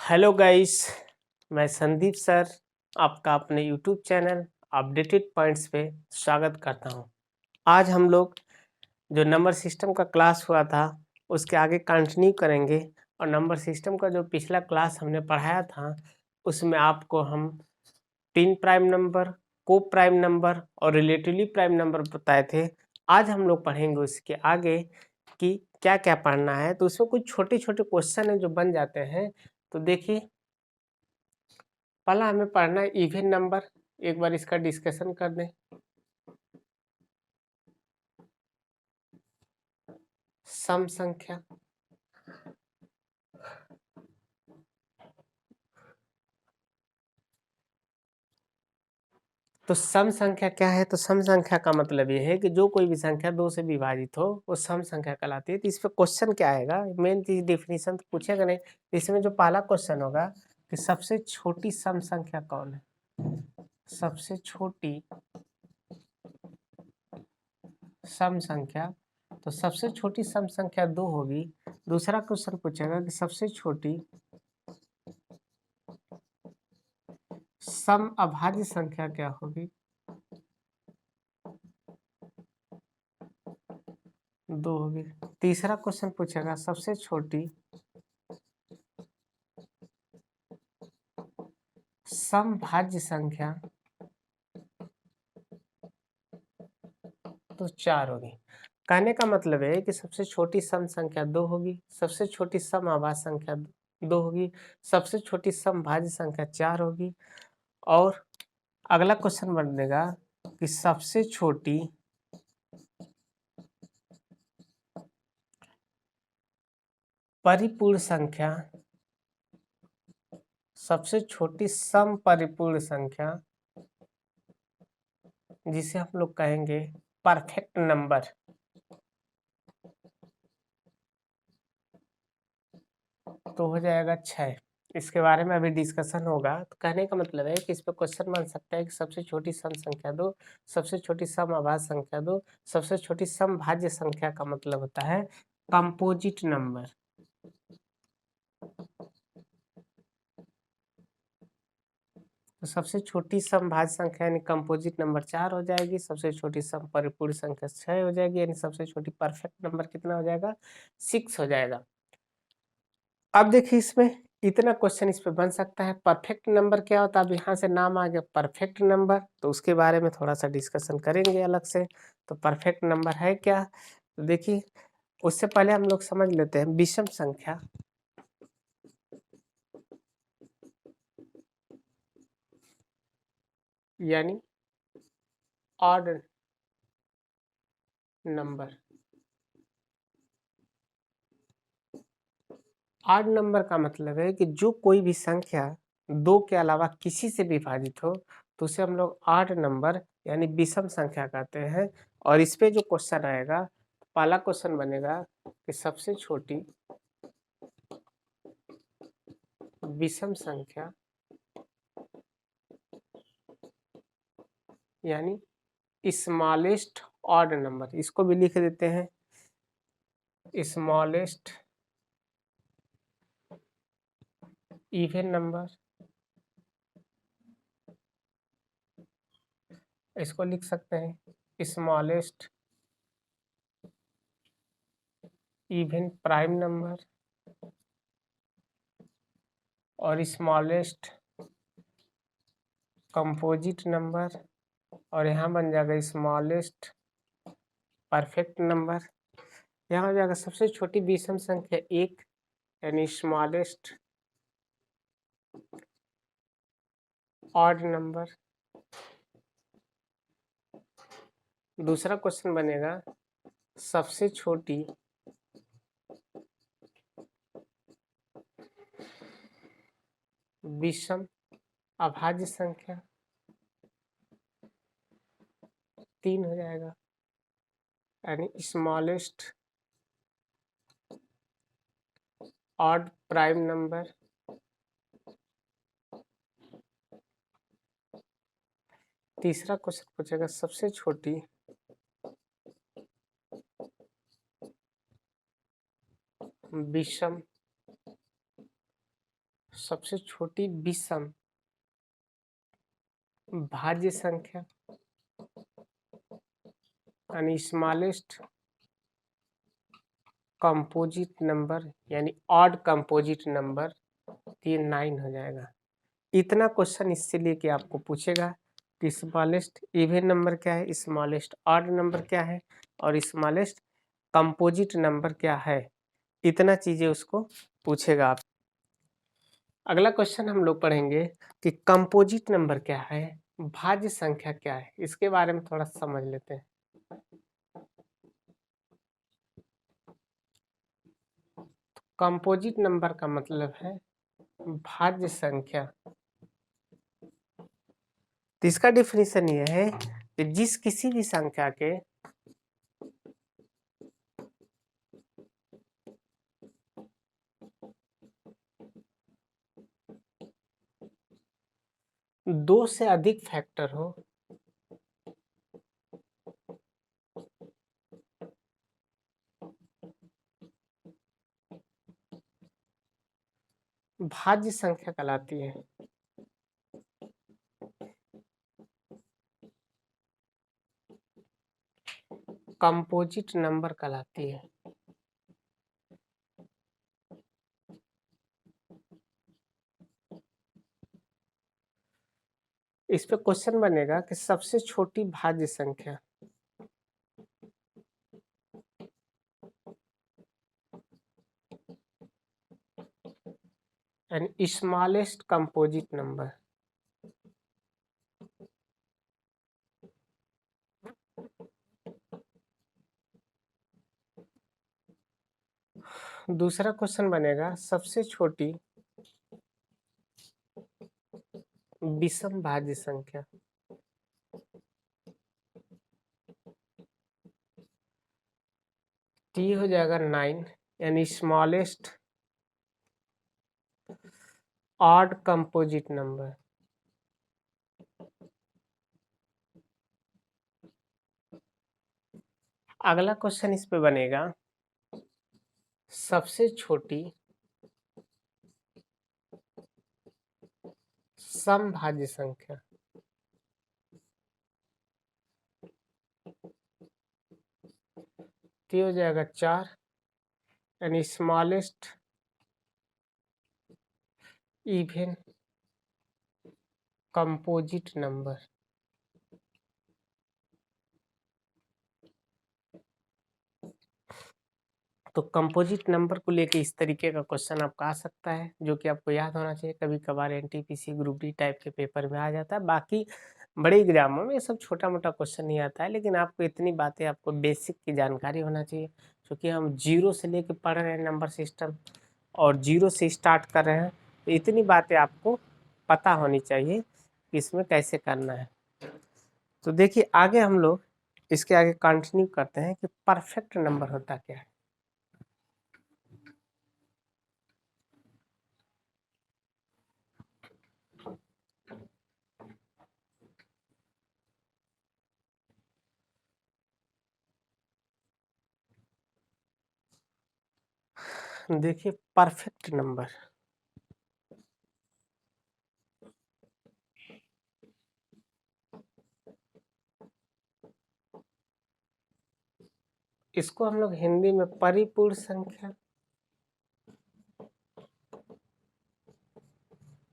Hello guys, मैं Sandeep sir आपका अपने यूट्यूब चैनल अपडेटेड पॉइंट्स पे स्वागत करता हूं। आज हम लोग जो नंबर सिस्टम का क्लास हुआ था उसके आगे कंटिन्यू करेंगे और नंबर सिस्टम का जो पिछला क्लास हमने पढ़ाया था उसमें आपको हम तीन प्राइम नंबर, को प्राइम नंबर और रिलेटिवली प्राइम नंबर बताए थे। आज हम लोग पढ़ेंगे उसके आगे कि क्या क्या पढ़ना है। तो उसमें कुछ छोटे छोटे क्वेश्चन हैं जो बन जाते हैं। तो देखिए, पहला हमें पढ़ना है इवन नंबर। एक बार इसका डिस्कशन कर दें। सम संख्या, तो सम संख्या क्या है? तो सम संख्या का मतलब ये है कि जो कोई भी संख्या दो से विभाजित हो वो सम संख्या कहलाती है। तो इस पे क्वेश्चन क्या आएगा, मेन चीज डिफिनीशन तो पूछेगा नहीं। इसमें जो पहला क्वेश्चन होगा कि सबसे छोटी सम संख्या कौन है। सबसे छोटी सम संख्या, तो सबसे छोटी सम संख्या दो होगी। दूसरा क्वेश्चन पूछेगा कि सबसे छोटी सम अभाज्य संख्या क्या होगी। दो होगी। तीसरा क्वेश्चन पूछेगा सबसे छोटी समभाज्य संख्या, तो चार होगी। कहने का मतलब है कि सबसे छोटी सम संख्या दो होगी, सबसे छोटी सम अभाज्य संख्या दो होगी, सबसे छोटी समभाज्य संख्या चार होगी। और अगला क्वेश्चन बनेगा कि सबसे छोटी परिपूर्ण संख्या, सबसे छोटी सम परिपूर्ण संख्या जिसे हम लोग कहेंगे परफेक्ट नंबर, तो हो जाएगा 6। इसके बारे में अभी डिस्कशन होगा। तो कहने का मतलब है कि इस पे क्वेश्चन बन सकता है कि सबसे छोटी सम संख्या दो, सबसे छोटी सम अभाज्य संख्या दो, सबसे छोटी समभाज्य संख्या का मतलब होता है कंपोजिट नंबर। तो सबसे छोटी समभाज्य संख्या यानी कंपोजिट नंबर 4 हो जाएगी, सबसे छोटी सम परिपूर्ण संख्या 6 हो जाएगी, यानी सबसे छोटी परफेक्ट नंबर कितना हो जाएगा? 6 हो जाएगा। अब देखिए, इसमें इतना क्वेश्चन इस पे बन सकता है। परफेक्ट नंबर क्या होता है? अब यहाँ से नाम आ गया परफेक्ट नंबर, तो उसके बारे में थोड़ा सा डिस्कशन करेंगे अलग से। तो परफेक्ट नंबर है क्या? तो देखिए, उससे पहले हम लोग समझ लेते हैं विषम संख्या यानी ऑड नंबर। ऑड नंबर का मतलब है कि जो कोई भी संख्या दो के अलावा किसी से विभाजित हो तो उसे हम लोग ऑड नंबर यानी विषम संख्या कहते हैं। और इस पे जो क्वेश्चन आएगा, पहला क्वेश्चन बनेगा कि सबसे छोटी विषम संख्या यानी स्मॉलेस्ट ऑड नंबर, इसको भी लिख देते हैं स्मॉलेस्ट इवन नंबर, इसको लिख सकते हैं स्मॉलेस्ट इवन प्राइम नंबर और स्मॉलेस्ट कंपोजिट नंबर, और यहाँ बन जाएगा स्मॉलेस्ट परफेक्ट नंबर। यहाँ हो जाएगा सबसे छोटी विषम संख्या एक यानी स्मॉलेस्ट ऑड नंबर। दूसरा क्वेश्चन बनेगा सबसे छोटी विषम अभाज्य संख्या, तीन हो जाएगा यानी स्मॉलेस्ट ऑड प्राइम नंबर। तीसरा क्वेश्चन पूछेगा सबसे छोटी विषम सबसे छोटी विषम भाज्य संख्या यानी स्मॉलेस्ट कंपोजिट नंबर यानी ऑड कंपोजिट नंबर, तो ये 9 हो जाएगा। इतना क्वेश्चन इससे लेके आपको पूछेगा कि स्मॉलेस्ट इवन नंबर क्या है, स्मॉलेस्ट ऑड नंबर क्या है और स्मॉलेस्ट कंपोजिट नंबर क्या है। इतना चीजें उसको पूछेगा आप। अगला क्वेश्चन हम लोग पढ़ेंगे कि कंपोजिट नंबर क्या है, भाज्य संख्या क्या है। इसके बारे में थोड़ा समझ लेते हैं। कंपोजिट नंबर का मतलब है भाज्य संख्या। तो इसका डिफिनीशन ये है कि जिस किसी भी संख्या के दो से अधिक फैक्टर हो भाज्य संख्या कहलाती है। कंपोजिट नंबर कहलाती है। इस पे क्वेश्चन बनेगा कि सबसे छोटी भाज्य संख्या यानी स्मॉलेस्ट कंपोजिट नंबर। दूसरा क्वेश्चन बनेगा सबसे छोटी विषम भाज्य संख्या। टी हो जाएगा 9 यानी स्मॉलेस्ट ऑड कंपोजिट नंबर। अगला क्वेश्चन इस पे बनेगा सबसे छोटी समभाज्य संख्या। तो हो जाएगा 4 यानी स्मॉलेस्ट इवन कंपोजिट नंबर। तो कंपोजिट नंबर को लेके इस तरीके का क्वेश्चन आपका आ सकता है, जो कि आपको याद होना चाहिए। कभी कभार एनटीपीसी ग्रुप डी टाइप के पेपर में आ जाता है। बाकी बड़े एग्जामों में ये सब छोटा मोटा क्वेश्चन नहीं आता है, लेकिन आपको इतनी बातें, आपको बेसिक की जानकारी होना चाहिए। क्योंकि हम जीरो से लेके पढ़ रहे हैं नंबर सिस्टम और जीरो से स्टार्ट कर रहे हैं, तो इतनी बातें आपको पता होनी चाहिए कि इसमें कैसे करना है। तो देखिए आगे हम लोग इसके आगे कंटिन्यू करते हैं कि परफेक्ट नंबर होता क्या है। देखिए परफेक्ट नंबर इसको हम लोग हिंदी में परिपूर्ण संख्या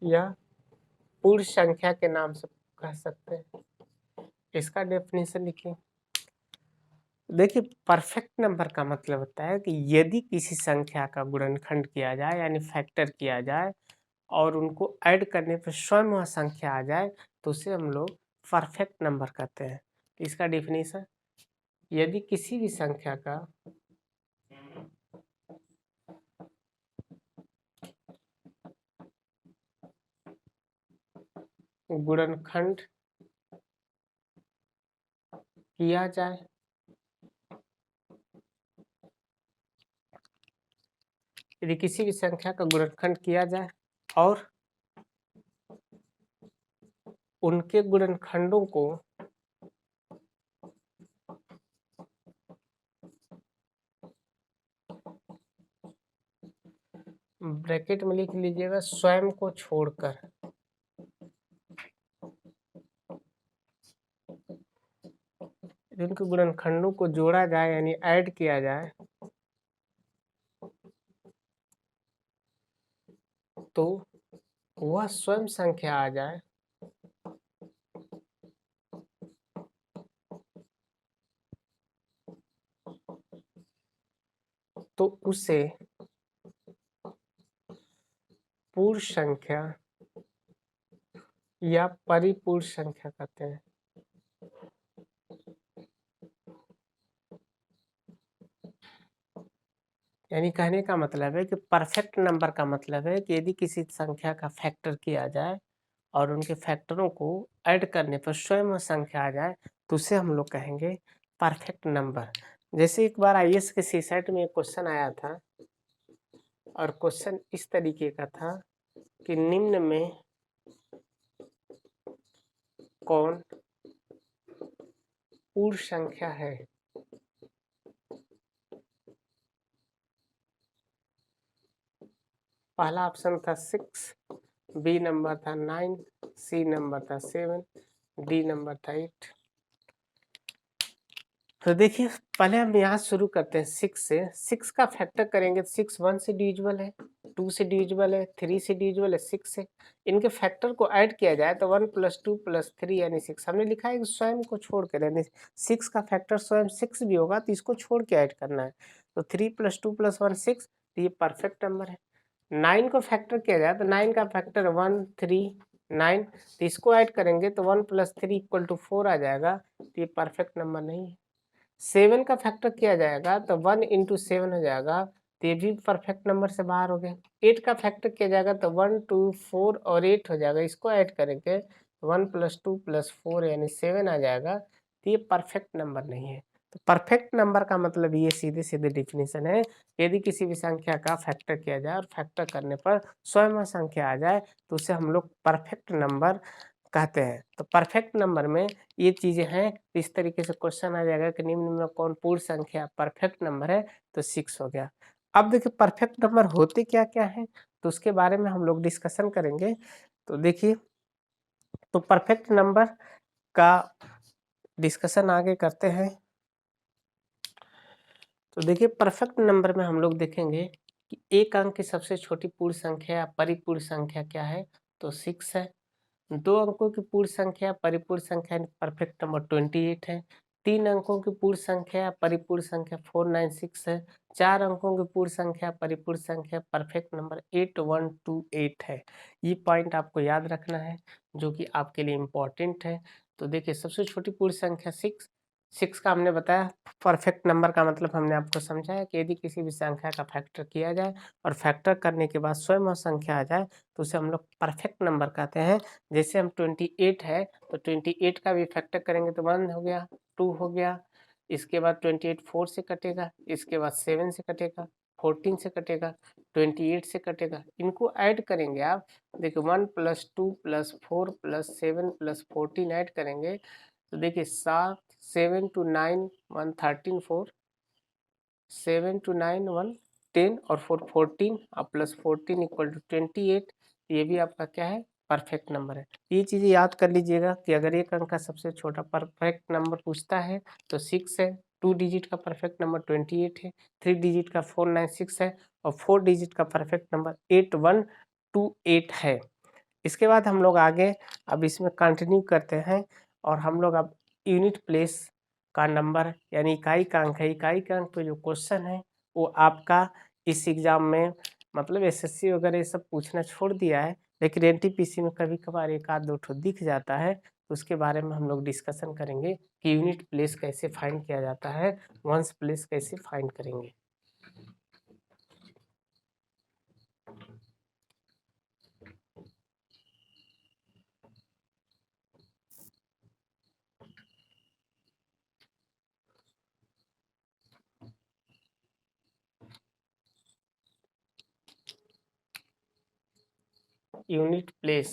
या पूर्ण संख्या के नाम से कह सकते हैं। इसका डेफिनेशन लिखिए। देखिए परफेक्ट नंबर का मतलब होता है कि यदि किसी संख्या का गुणनखंड किया जाए यानी फैक्टर किया जाए और उनको ऐड करने पर स्वयं वह संख्या आ जाए, तो उसे हम लोग परफेक्ट नंबर कहते हैं। इसका डेफिनेशन, यदि किसी भी संख्या का गुणनखंड किया जाए यदि किसी भी संख्या का गुणनखंड किया जाए और उनके गुणनखंडों को ब्रैकेट में लिख लीजिएगा स्वयं को छोड़कर। जिनके गुणनखंडों को जोड़ा जाए यानी ऐड किया जाए तो वह स्वयं संख्या आ जाए तो उसे पूर्ण संख्या या परिपूर्ण संख्या कहते हैं। यानी कहने का मतलब है कि परफेक्ट नंबर का मतलब है कि यदि किसी संख्या का फैक्टर किया जाए और उनके फैक्टरों को ऐड करने पर स्वयं वह संख्या आ जाए तो उसे हम लोग कहेंगे परफेक्ट नंबर। जैसे एक बार आईएएस के सीसेट में एक क्वेश्चन आया था और क्वेश्चन इस तरीके का था कि निम्न में कौन पूर्ण संख्या है। पहला ऑप्शन था 6, बी नंबर था 9, सी नंबर था 7, डी नंबर था 8। तो देखिए पहले हम यहाँ शुरू करते हैं 6 से। 6 का फैक्टर करेंगे तो 6 1 से डिविजिबल है, 2 से डिविजिबल है, 3 से डिविजिबल है, 6 से। इनके फैक्टर को ऐड किया जाए तो 1 + 2 + 3 यानी 6। हमने लिखा है कि स्वयं को छोड़ कर, यानी 6 का फैक्टर स्वयं 6 भी होगा तो इसको छोड़ के ऐड करना है। तो 3 + 2 + 1 6, तो ये परफेक्ट नंबर है। 9 को फैक्टर किया जाए तो 9 का फैक्टर 1 3 9, तो इसको ऐड करेंगे तो 1 + 3 = 4 आ जाएगा, तो ये परफेक्ट नंबर नहीं है। 7 का फैक्टर किया जाएगा तो 1 × 7 हो जाएगा, तो ये भी परफेक्ट नंबर से बाहर हो गया। 8 का फैक्टर किया जाएगा तो 1 2 4 और 8 हो जाएगा, इसको ऐड करेंगे 1 + 2 + 4 यानी 7 आ जाएगा, तो ये परफेक्ट नंबर नहीं है। तो परफेक्ट नंबर का मतलब ये सीधे सीधे डिफिनीशन है, यदि किसी भी संख्या का फैक्टर किया जाए और फैक्टर करने पर स्वयं वह संख्या आ जाए तो उसे हम लोग परफेक्ट नंबर कहते हैं। तो परफेक्ट नंबर में ये चीजें हैं। इस तरीके से क्वेश्चन आ जाएगा कि निम्न में कौन पूर्ण संख्या परफेक्ट नंबर है, तो 6 हो गया। अब देखिए परफेक्ट नंबर होते क्या क्या है तो उसके बारे में हम लोग डिस्कशन करेंगे। तो देखिए, तो परफेक्ट नंबर का डिस्कशन आगे करते हैं। तो देखिए परफेक्ट नंबर में हम लोग देखेंगे कि एक अंक की सबसे छोटी पूर्ण संख्या या परिपूर्ण संख्या क्या है, तो 6 है। 2 अंकों की पूर्ण संख्या परिपूर्ण संख्या परफेक्ट नंबर 28 है। 3 अंकों की पूर्ण संख्या परिपूर्ण संख्या 496 है। 4 अंकों की पूर्ण संख्या परिपूर्ण संख्या परफेक्ट नंबर 8128 है। ये पॉइंट आपको याद रखना है जो कि आपके लिए इम्पोर्टेंट है। तो देखिए सबसे छोटी पूर्ण संख्या 6, 6 का हमने बताया। परफेक्ट नंबर का मतलब हमने आपको समझाया कि यदि किसी भी संख्या का फैक्टर किया जाए और फैक्टर करने के बाद स्वयं वह संख्या आ जाए तो उसे हम लोग परफेक्ट नंबर कहते हैं। जैसे हम 28 है तो 28 का भी फैक्टर करेंगे तो 1 हो गया, 2 हो गया, इसके बाद 28 4 से कटेगा, इसके बाद 7 से कटेगा, 14 से कटेगा, 28 से कटेगा। इनको ऐड करेंगे आप, देखिए 1 + 2 + 4 + 7 + 14 ऐड करेंगे तो देखिए 7 7 to 9 1 13 4, 7 to 9 1 10 और 4 14 और प्लस 14 = 28। ये भी आपका क्या है, परफेक्ट नंबर है। ये चीज़ें याद कर लीजिएगा कि अगर एक अंक का सबसे छोटा परफेक्ट नंबर पूछता है तो 6 है, 2 डिजिट का परफेक्ट नंबर 28 है, 3 डिजिट का 496 है और 4 डिजिट का परफेक्ट नंबर 8128 है। इसके बाद हम लोग आगे अब इसमें कंटिन्यू करते हैं और हम लोग अब यूनिट प्लेस का नंबर यानी इकाई का अंक है। इकाई का अंक पे जो क्वेश्चन है वो आपका इस एग्ज़ाम में मतलब एसएससी वगैरह ये सब पूछना छोड़ दिया है, लेकिन एनटीपीसी में कभी कभार एक आध दो ठो दिख जाता है, तो उसके बारे में हम लोग डिस्कशन करेंगे कि यूनिट प्लेस कैसे फाइंड किया जाता है, वंस प्लेस कैसे फाइंड करेंगे। यूनिट प्लेस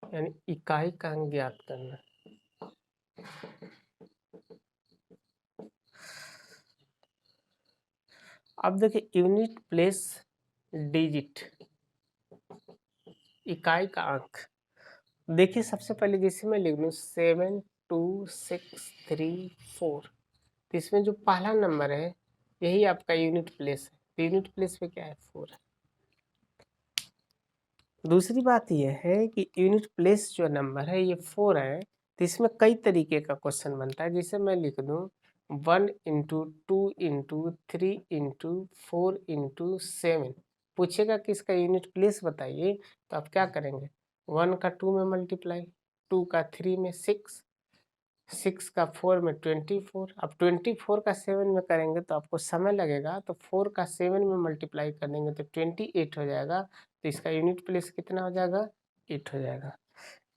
यानी इकाई का अंक ज्ञात करना। अब देखिए यूनिट प्लेस डिजिट, इकाई का अंक। देखिए सबसे पहले जैसे मैं लिख लूँ 72634, तो इसमें जो पहला नंबर है यही आपका यूनिट प्लेस है, तो यूनिट प्लेस पे क्या है 4 है। दूसरी बात यह है कि यूनिट प्लेस जो नंबर है ये 4 है, तो इसमें कई तरीके का क्वेश्चन बनता है। जैसे मैं लिख दूँ 1 इंटू 2 इंटू 3 इंटू 4 इंटू 7, पूछेगा कि इसका यूनिट प्लेस बताइए, तो आप क्या करेंगे 1 का 2 में मल्टीप्लाई, 2 का 3 में 6, 6 का 4 में 24, अब 24 का 7 में करेंगे तो आपको समय लगेगा, तो 4 का 7 में मल्टीप्लाई कर देंगे तो 28 हो जाएगा, तो इसका यूनिट प्लेस कितना हो जाएगा 8 हो जाएगा।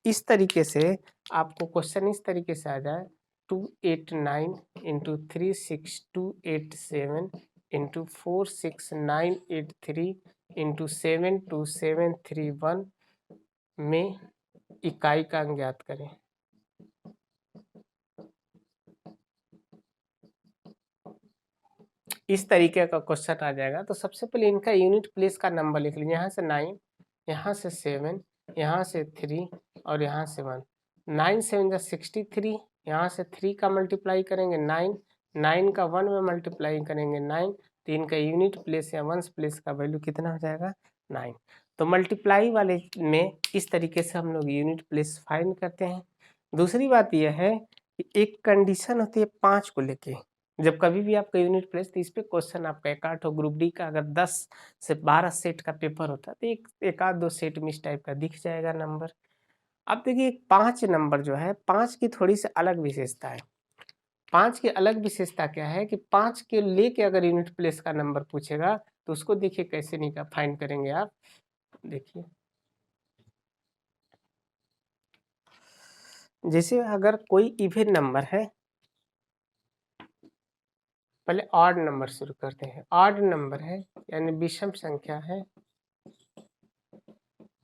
इस तरीके से आपको क्वेश्चन इस तरीके से आ जाए 289 इंटू 36287 इंटू 46983 इंटू 72731 में इकाई का अंक ज्ञात करें। इस तरीके का क्वेश्चन आ जाएगा। तो सबसे पहले इनका यूनिट प्लेस का नंबर लिख लीजिए, यहाँ से 9, यहाँ से 7, यहाँ से 3 और यहाँ से 1। 9 7 का 63, यहाँ से 3 का मल्टीप्लाई करेंगे 9, 9 का 1 में मल्टीप्लाई करेंगे 9, तो इनका यूनिट प्लेस या वंस प्लेस का वैल्यू कितना हो जाएगा 9। तो मल्टीप्लाई वाले में इस तरीके से हम लोग यूनिट प्लेस फाइंड करते हैं। दूसरी बात यह है कि एक कंडीशन होती है 5 को लेके, जब कभी भी आपका यूनिट प्लेस, तो इस पे क्वेश्चन आपका एक आठ हो, ग्रुप डी का अगर 10 से 12 सेट का पेपर होता है तो एक आध दो सेट में इस टाइप का दिख जाएगा नंबर। अब देखिए 5 नंबर जो है, 5 की थोड़ी सी अलग विशेषता है। 5 की अलग विशेषता क्या है कि 5 के लेके अगर यूनिट प्लेस का नंबर पूछेगा तो उसको देखिए कैसे निकाल फाइंड करेंगे आप। देखिए जैसे अगर कोई इवन नंबर है, पहले ऑड नंबर शुरू करते हैं। ऑड नंबर है यानी विषम संख्या है,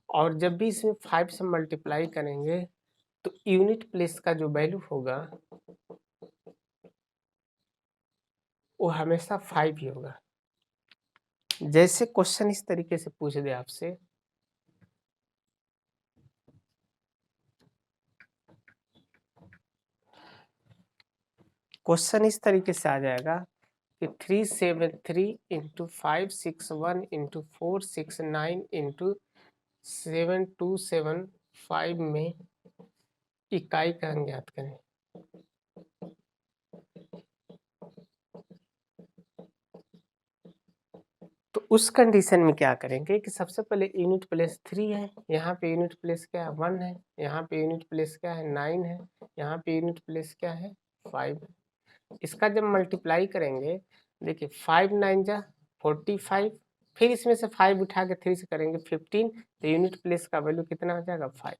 और जब भी इसमें 5 से मल्टीप्लाई करेंगे तो यूनिट प्लेस का जो वैल्यू होगा वो हमेशा 5 ही होगा। जैसे क्वेश्चन इस तरीके से पूछ दे आपसे, क्वेश्चन इस तरीके से आ जाएगा कि 373 इंटू 561 इंटू 469 इंटू 7275 में इकाई का अंक ज्ञात करें। तो उस कंडीशन में क्या करेंगे कि सबसे पहले यूनिट प्लेस 3 है, यहाँ पे यूनिट प्लेस क्या है 1 है, यहाँ पे यूनिट प्लेस क्या है 9 है, यहाँ पे यूनिट प्लेस क्या है 5 है। इसका जब मल्टीप्लाई करेंगे, देखिए 5 9 जा 45, फिर इसमें से 5 उठा के 3 से करेंगे 15, तो यूनिट प्लेस का वैल्यू कितना हो जाएगा 5।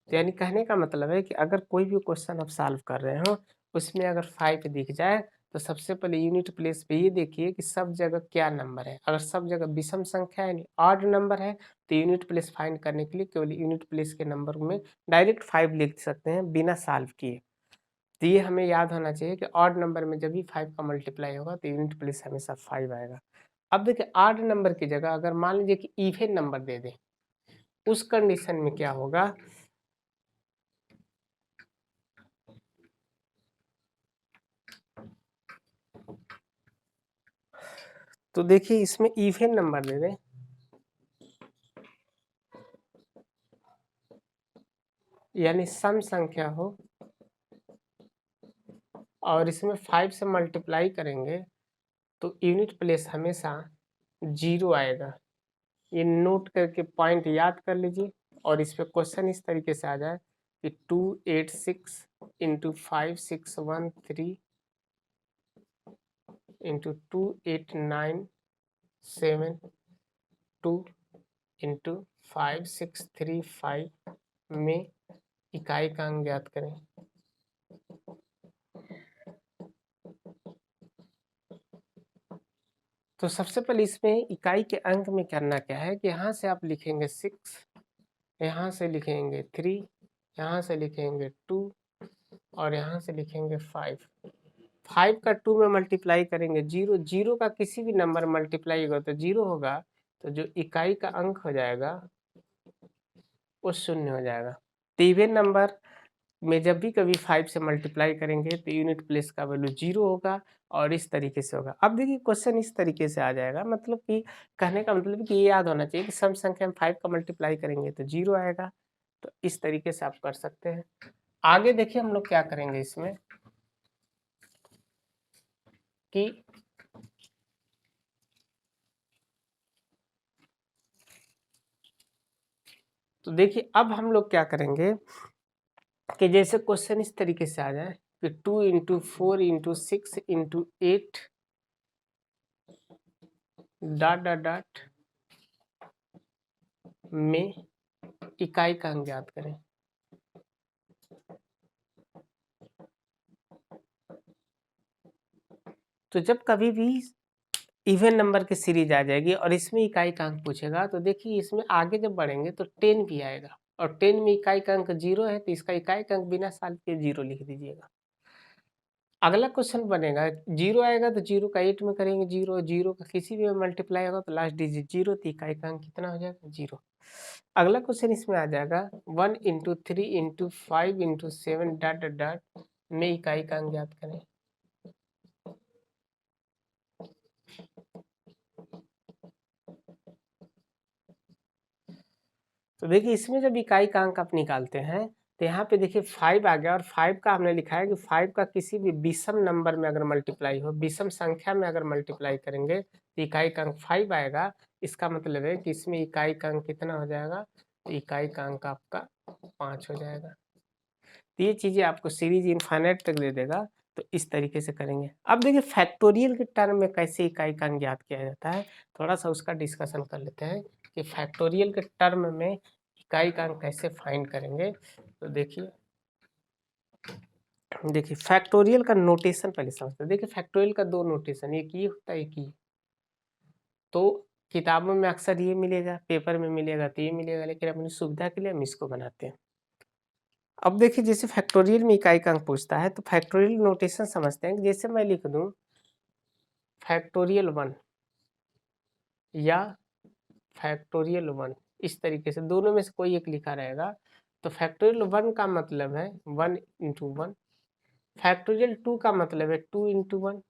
तो यानी कहने का मतलब है कि अगर कोई भी क्वेश्चन आप सॉल्व कर रहे हो उसमें अगर 5 दिख जाए तो सबसे पहले यूनिट प्लेस पे ये देखिए कि सब जगह क्या नंबर है। अगर सब जगह विषम संख्या यानी ऑड नंबर है तो यूनिट प्लेस फाइंड करने के लिए केवल यूनिट प्लेस के नंबर में डायरेक्ट 5 लिख सकते हैं बिना सॉल्व किए। तो ये हमें याद होना चाहिए कि ऑड नंबर में जब भी 5 का मल्टीप्लाई होगा तो यूनिट प्लेस हमेशा 5 आएगा। अब देखिए ऑड नंबर की जगह अगर मान लीजिए कि इवन नंबर दे दें, उस कंडीशन में क्या होगा, तो देखिए इसमें इवन नंबर दे दें, यानी सम संख्या हो, और इसमें 5 से मल्टीप्लाई करेंगे तो यूनिट प्लेस हमेशा 0 आएगा। ये नोट करके पॉइंट याद कर लीजिए। और इस पे क्वेश्चन इस तरीके से आ जाए कि 286 इंटू 5613 इंटू 28972 इंटू 5635 में इकाई का अंक ज्ञात करें। तो सबसे पहले इसमें इकाई के अंक में करना क्या है कि यहाँ से आप लिखेंगे 6, यहाँ से लिखेंगे 3, यहाँ से लिखेंगे 2 और यहाँ से लिखेंगे 5। 5 का 2 में मल्टीप्लाई करेंगे 0, 0 का किसी भी नंबर मल्टीप्लाई होगा तो 0 होगा, तो जो इकाई का अंक हो जाएगा वो 0 हो जाएगा। तो इवन नंबर में जब भी कभी 5 से मल्टीप्लाई करेंगे तो यूनिट प्लेस का वैल्यू 0 होगा और इस तरीके से होगा। अब देखिए क्वेश्चन इस तरीके से आ जाएगा, मतलब कि कहने का मतलब कि ये याद होना चाहिए कि सम संख्या में 5 का मल्टीप्लाई करेंगे तो 0 आएगा। तो इस तरीके से आप कर सकते हैं। आगे देखिए हम लोग क्या करेंगे इसमें कि तो देखिए अब हम लोग क्या करेंगे कि जैसे क्वेश्चन इस तरीके से आ जाए कि 2 into 4 into 6 into 8 dot dot dot में इकाई का अंक ज्ञात करें। तो जब कभी भी इवन नंबर की सीरीज आ जाएगी और इसमें इकाई का अंक पूछेगा तो देखिए इसमें आगे जब बढ़ेंगे तो 10 भी आएगा और 10 में इकाई का अंक 0 है तो इसका इकाई का अंक बिना साल के 0 लिख दीजिएगा। अगला क्वेश्चन बनेगा 0 आएगा तो 0 का 8 में करेंगे 0, 0 का किसी भी में मल्टीप्लाई होगा तो लास्ट डिजिट 0, तो इकाई का अंक कितना हो जाएगा 0। अगला क्वेश्चन इसमें आ जाएगा 1 into 3 into 5 into 7 dot dot dot में इकाई का अंक ज्ञात करें। तो देखिए इसमें जब इकाई का अंक आप निकालते हैं तो यहाँ पे देखिए 5 आ गया और 5 का हमने लिखा है कि 5 का किसी भी विषम नंबर में अगर मल्टीप्लाई हो, विषम संख्या में अगर मल्टीप्लाई करेंगे तो इकाई का अंक 5 आएगा। इसका मतलब है कि इसमें इकाई का अंक कितना हो जाएगा, तो इकाई का अंक आपका 5 हो जाएगा। तो ये चीज़ें आपको सीरीज इनफाइनाइट तक दे देगा। तो इस तरीके से करेंगे। अब देखिए फैक्टोरियल के टर्म में कैसे इकाई का अंक ज्ञात किया जाता है, थोड़ा सा उसका डिस्कशन कर लेते हैं कि फैक्टोरियल के टर्म में इकाई का अंक कैसे फाइंड करेंगे। तो देखिए फैक्टोरियल का नोटेशन पहले समझते हैं। देखिए फैक्टोरियल का दो नोटेशन, एक ये होता है एक ये। तो किताबों में अक्सर ये मिलेगा, पेपर में मिलेगा तो ये मिलेगा, लेकिन अपनी सुविधा के लिए हम इसको बनाते हैं। अब देखिए जैसे फैक्टोरियल में इकाई का अंक पूछता है तो फैक्टोरियल नोटेशन समझते हैं कि जैसे मैं लिख दूं फैक्टोरियल 1 या फैक्टोरियल 1, इस तरीके से दोनों में से कोई एक लिखा रहेगा। तो फैक्टोरियल 1 का मतलब है 1 इंटू 1, फैक्टोरियल 2 का मतलब है 2 इंटू 1,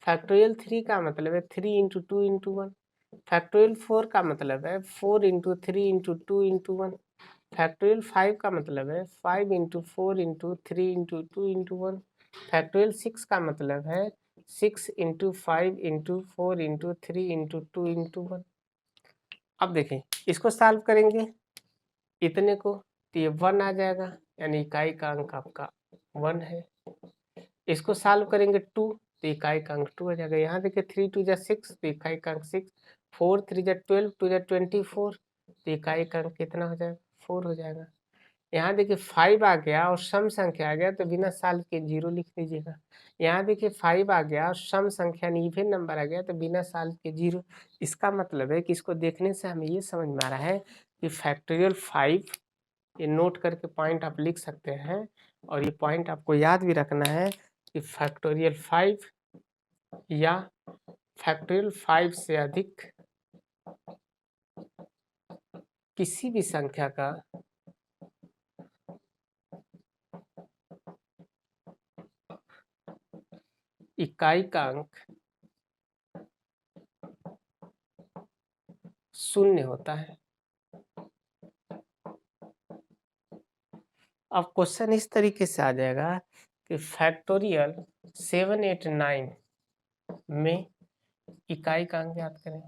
फैक्टोरियल 3 का मतलब है 3 इंटू 2 इंटू 1, फैक्टोरियल 4 का मतलब है 4 इंटू 3 इंटू 2 इंटू 1, फैक्टोरियल 5 का मतलब है 5 into 4 into 3 into 2 into 1, factorial 6 का मतलब है 6 into 5 into 4 into 3 into 2 into 1। अब देखें इसको सॉल्व करेंगे इतने को तो ये 1 आ जाएगा, यानी इकाई का अंक आपका 1 है। इसको सॉल्व करेंगे 2 तो इकाई का अंक 2 हो जाएगा। यहाँ देखिए 3 2 जा 6 तो इकाई का अंक 6, 4 3 जा 12 2 जा 24 तो इकाई का अंक कितना हो जाएगा 4 हो जाएगा। यहाँ देखिए 5 आ गया और सम संख्या आ गया तो बिना साल के 0 लिख दीजिएगा। यहाँ देखिए 5 आ गया और सम संख्या इवन नंबर आ गया तो बिना साल के 0। इसका मतलब है कि इसको देखने से हमें ये समझ में आ रहा है कि फैक्टोरियल 5, ये नोट करके पॉइंट आप लिख सकते हैं और ये पॉइंट आपको याद भी रखना है कि फैक्टोरियल 5 या फैक्टोरियल 5 से अधिक किसी भी संख्या का इकाई का अंक 0 होता है। अब क्वेश्चन इस तरीके से आ जाएगा कि फैक्टोरियल 7 8 9 में इकाई का अंक ज्ञात करें।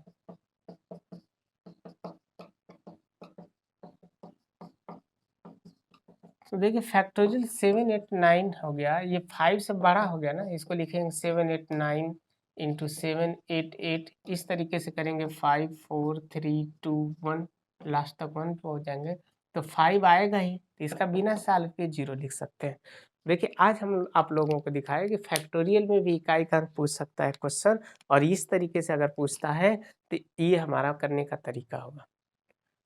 तो देखिए फैक्टोरियल 7 8 9 हो गया, ये 5 से बड़ा हो गया ना, इसको लिखेंगे 7 8 9 इंटू 7 8 8, इस तरीके से करेंगे 5 4 3 2 1, लास्ट तक 1 पे हो जाएंगे तो 5 आएगा ही, तो इसका बिना साल के 0 लिख सकते हैं। देखिए आज हम आप लोगों को दिखाए कि फैक्टोरियल में भी इकाई का अंक पूछ सकता है क्वेश्चन, और इस तरीके से अगर पूछता है तो ये हमारा करने का तरीका होगा।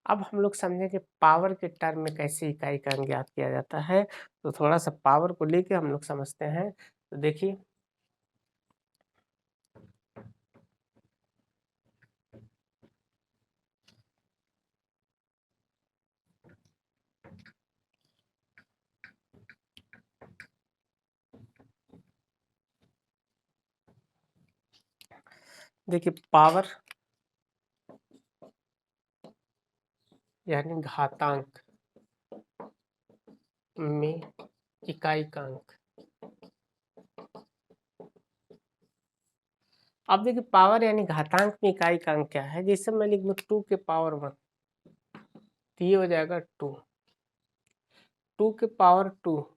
अब हम लोग समझें कि पावर के टर्म में कैसे इकाई का अंक ज्ञात किया जाता है। तो थोड़ा सा पावर को लेके हम लोग समझते हैं। तो देखिए देखिए पावर यानी घातांक में इकाई का अंक। अब देखिए पावर यानी घातांक में इकाई का अंक क्या है, जैसे मैं लिख दूं 2 के पावर 1 तो ये हो जाएगा 2, 2 के पावर 2।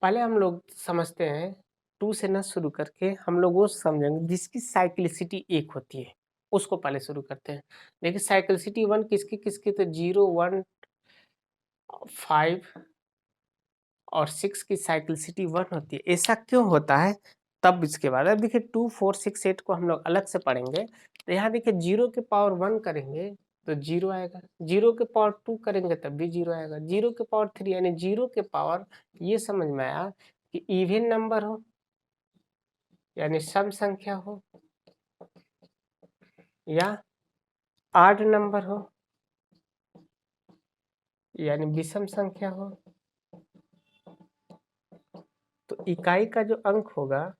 पहले हम लोग समझते हैं 2 से ना शुरू करके हम लोग वो समझेंगे जिसकी साइक्लिसिटी 1 होती है, उसको पहले शुरू करते हैं। देखिए साइक्लिसिटी 1 किसकी किसकी, तो 0 1 5 और 6 की साइक्लिसिटी 1 होती है। ऐसा क्यों होता है तब इसके बाद, अब देखिए 2 4 6 8 को हम लोग अलग से पढ़ेंगे। तो यहाँ देखिए 0 के पावर 1 करेंगे तो 0 आएगा, 0 के पावर 2 करेंगे तब भी 0 आएगा, 0 के पावर 3 यानी 0 के पावर, ये समझ में आया कि इवन नंबर हो यानी सम संख्या हो या आड नंबर हो यानी विषम संख्या हो, तो इकाई का जो अंक होगा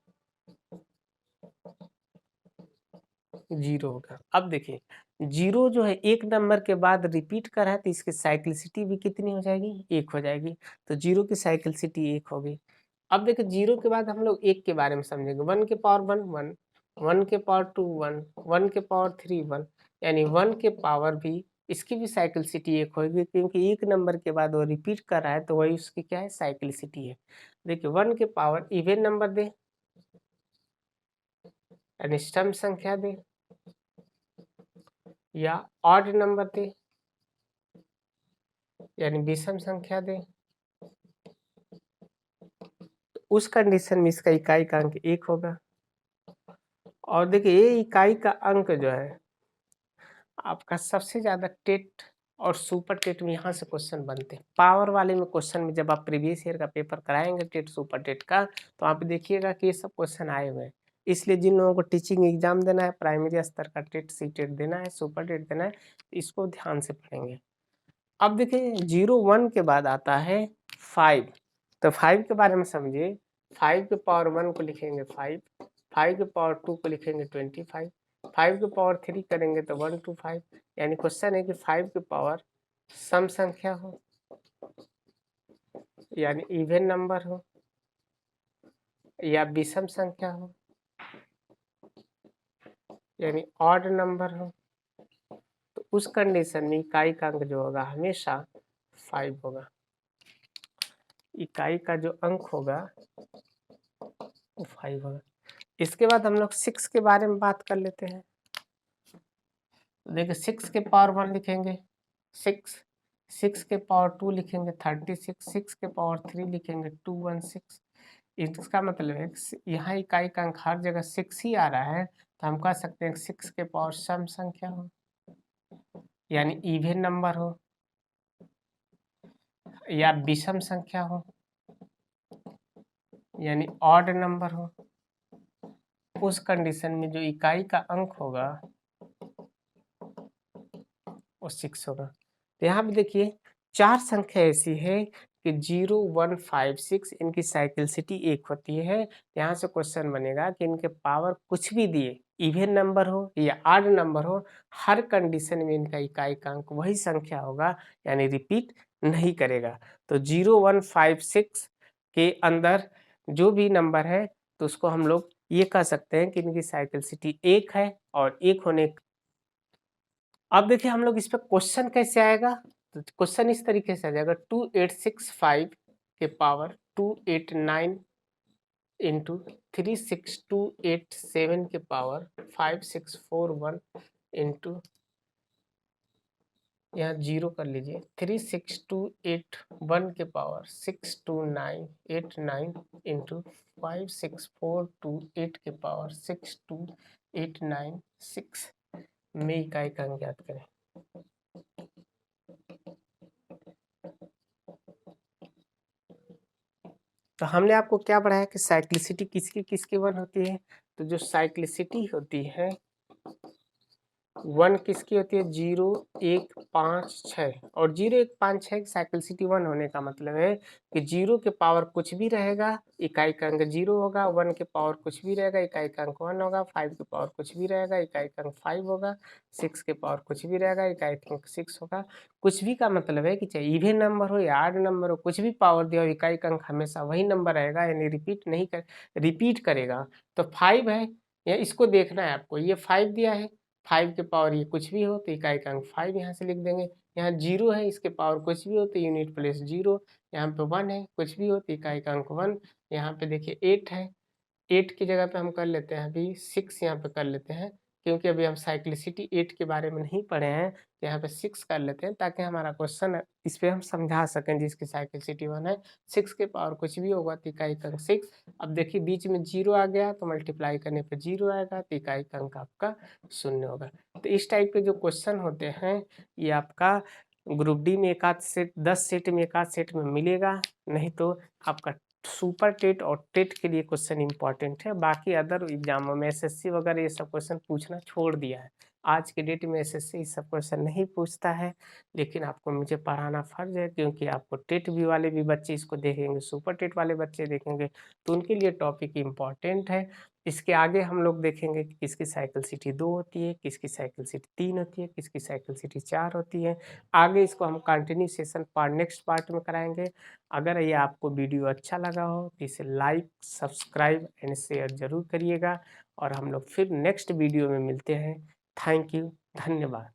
0 होगा। अब देखिए 0 जो है एक नंबर के बाद रिपीट कर रहा है तो इसकी साइक्लिसिटी भी कितनी हो जाएगी, 1 हो जाएगी। तो 0 की साइक्लिसिटी 1 होगी। अब देखिए 0 के बाद हम लोग 1 के बारे में समझेंगे। 1 के पावर 1 1, 1 के पावर 2 1, 1 के पावर 3 1, यानी 1 के पावर भी इसकी भी साइक्लिसिटी 1 होगी, क्योंकि एक नंबर के बाद वो रिपीट कर रहा है तो वही उसकी क्या है, साइक्लिसिटी है। देखिए 1 के पावर इवन नंबर दे यानी सम संख्या दे या ऑड नंबर दे यानी विषम संख्या दे, तो उस कंडीशन में इसका इकाई का अंक 1 होगा। और देखिए ये इकाई का अंक जो है आपका सबसे ज्यादा टेट और सुपर टेट में यहाँ से क्वेश्चन बनते हैं। पावर वाले में क्वेश्चन में जब आप प्रीवियस ईयर का पेपर कराएंगे टेट सुपर टेट का, तो आप देखिएगा कि ये सब क्वेश्चन आए हुए हैं। इसलिए जिन लोगों को टीचिंग एग्जाम देना है, प्राइमरी स्तर का टेट सी टेट देना है, सुपर टेट देना है, इसको ध्यान से पढ़ेंगे। अब देखिए 0 1 के बाद आता है 5, तो 5 के बारे में समझिए। 5 के पावर 1 को लिखेंगे 5, 5 के पावर 2 को लिखेंगे 25, 5 के पावर 3 करेंगे तो 1 2 5, यानी क्वेश्चन है कि 5 के पावर सम संख्या हो यानी इवन नंबर हो या विषम संख्या हो यानी ऑड नंबर हो, तो उस कंडीशन में इकाई का अंक जो होगा हमेशा 5 होगा। इकाई का जो अंक होगा वो 5 होगा। इसके बाद हम लोग 6 के बारे में बात कर लेते हैं। देखिए 6 के पावर 1 लिखेंगे 6, 6 के पावर 2 लिखेंगे 36, 6 के पावर 3 लिखेंगे 216। इसका मतलब है यहाँ इकाई का अंक हर जगह 6 ही आ रहा है, तो हम कह सकते हैं 6 के पावर सम संख्या हो यानी इवन नंबर हो या विषम संख्या हो यानी ऑड नंबर हो। उस कंडीशन में जो इकाई का अंक होगा वो 6 होगा। तो यहाँ पे देखिए 4 संख्या ऐसी है कि 0 1 5 6 इनकी साइक्लिसिटी 1 होती है। यहाँ से क्वेश्चन बनेगा कि इनके पावर कुछ भी दिए, इवन नंबर हो या ऑड नंबर हो, हर कंडीशन में इनका इकाई का अंक वही संख्या होगा यानी रिपीट नहीं करेगा। तो 0 1 5 6 के अंदर जो भी नंबर है तो उसको हम लोग ये कह सकते हैं कि इनकी साइक्लिसिटी 1 है। और 1 होने, अब देखिए हम लोग इस पर क्वेश्चन कैसे आएगा, तो क्वेश्चन इस तरीके से आ जाएगा 2865 के पावर 289 इंटू 36287 के पावर 5641 इंटू, यहाँ 0 कर लीजिए, 36281 के पावर 62989 इंटू 56428 के पावर 62896 में इकाई का अंक ज्ञात करें। तो हमने आपको क्या पढ़ाया कि साइक्लिसिटी किसकी किसकी 1 होती है, तो जो साइक्लिसिटी होती है 1 किसकी होती है? 0 1 5 6 और 0 1 5 6 साइक्लिसिटी 1 होने का मतलब है कि 0 के पावर कुछ भी रहेगा इकाई का अंक 0 होगा, 1 के पावर कुछ भी रहेगा इकाई का अंक 1 होगा, 5 के पावर कुछ भी रहेगा इकाई का अंक 5 होगा, 6 के पावर कुछ भी रहेगा इकाई का अंक 6 होगा। कुछ भी का मतलब है कि चाहे इवन नंबर हो या ऑड नंबर हो, कुछ भी पावर दिया हो इकाई का अंक हमेशा वही नंबर रहेगा, यानी रिपीट करेगा। तो 5 है, या इसको देखना है आपको, ये 5 दिया है, 5 के पावर ये कुछ भी हो तो इकाई का अंक 5 यहाँ से लिख देंगे। यहाँ 0 है, इसके पावर कुछ भी हो तो यूनिट प्लेस 0। यहाँ पे 1 है, कुछ भी हो तो इकाई का अंक 1। यहाँ पे देखिए 8 है, 8 की जगह पे हम कर लेते हैं अभी 6 यहाँ पे कर लेते हैं, क्योंकि अभी हम साइक्लिसिटी 8 के बारे में नहीं पढ़े हैं, तो यहाँ पे 6 कर लेते हैं ताकि हमारा क्वेश्चन इस पे हम समझा सकें जिसकी साइक्लिसिटी 1 है। 6 के पावर कुछ भी होगा तो इकाई का अंक 6। अब देखिए बीच में 0 आ गया तो मल्टीप्लाई करने पे 0 आएगा तो इकाई का अंक आपका 0 होगा। तो इस टाइप के जो क्वेश्चन होते हैं ये आपका ग्रुप डी में एक आध सेट 10 सेट में एक आध सेट में मिलेगा, नहीं तो आपका सुपर टेट और टेट के लिए क्वेश्चन इंपॉर्टेंट है। बाकी अदर एग्जामों में एसएससी वगैरह ये सब क्वेश्चन पूछना छोड़ दिया है। आज के डेट में एसएससी ये सब क्वेश्चन नहीं पूछता है, लेकिन आपको मुझे पढ़ाना फर्ज है, क्योंकि आपको टेट भी वाले भी बच्चे इसको देखेंगे, सुपर टेट वाले बच्चे देखेंगे, तो उनके लिए टॉपिक इम्पॉर्टेंट है। इसके आगे हम लोग देखेंगे कि किसकी साइकिल सिटी 2 होती है, किसकी साइकिल सिटी 3 होती है, किसकी साइकिल सिटी 4 होती है। आगे इसको हम कंटिन्यू सेशन नेक्स्ट पार्ट में कराएंगे। अगर ये आपको वीडियो अच्छा लगा हो तो इसे लाइक सब्सक्राइब एंड शेयर जरूर करिएगा, और हम लोग फिर नेक्स्ट वीडियो में मिलते हैं। थैंक यू, धन्यवाद।